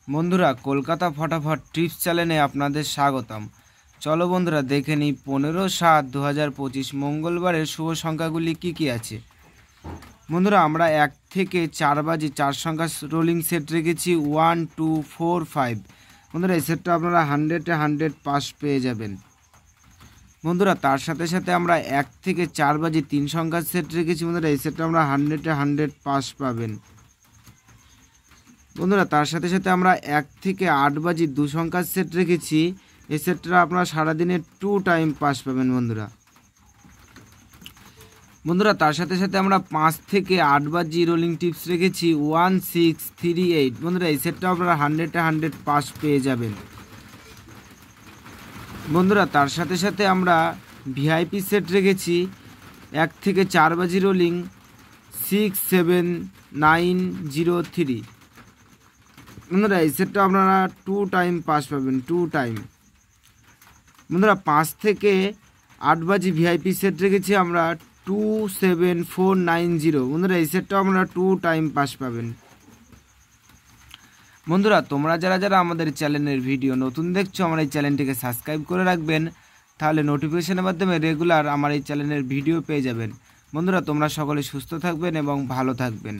বন্ধুরা, কলকাতা ফটাফট টিপস চ্যানেলে আপনাদের স্বাগতম। চলো বন্ধুরা, দেখে নিই 15/7/2025 মঙ্গলবারের শুভ সংখ্যাগুলি কি কি আছে। বন্ধুরা, আমরা 1 থেকে 4 বাজে 4 সংখ্যা রোলিং সেট রেখেছি 1 2 4 5। বন্ধুরা, এই সেটটা আপনারা 100-এ 100 পাস পেয়ে যাবেন। বন্ধুরা, তার সাথে সাথে আমরা 1 থেকে 4 বাজে 3 সংখ্যার সেট রেখেছি। বন্ধুরা, এই সেটটা আমরা 100-এ 100 পাস পাবেন। বন্ধুরা, তার সাথে সাথে আমরা 1 থেকে 8 বাজে 2 সংখ্যার সেট রেখেছি। এই সেটটা আপনারা সারাদিনে 2 টাইম পাস পাবেন। বন্ধুরা, তার সাথে সাথে আমরা 5 থেকে 8 বাজে রোলিং টিপস রেখেছি 1 6 3 8। বন্ধুরা, এই সেটটা আপনারা 100-এ 100 পাস পেয়ে যাবেন। বন্ধুরা, তার সাথে সাথে আমরা ভিআইপি সেট রেখেছি 1 থেকে 4 বাজে রোলিং 6 7 9 0 3। বন্ধুরা, এই সেটটা আপনারা 2 টাইম পাস পাবেন, 2 টাইম। বন্ধুরা, 5 থেকে 8 বাজে ভিআইপি সেট রেখেছি আমরা 2 7 4 9 0। বন্ধুরা, এই সেটটা আপনারা 2 টাইম পাস পাবেন। বন্ধুরা, তোমরা যারা যারা আমাদের চ্যানেলের ভিডিও নতুন দেখছো, আমার এই চ্যানেলটিকে সাবস্ক্রাইব করে রাখবেন, তাহলে নোটিফিকেশনের মাধ্যমে রেগুলার আমার এই চ্যানেলের ভিডিও পেয়ে যাবেন। বন্ধুরা, তোমরা সকলে সুস্থ থাকবেন এবং ভালো থাকবেন।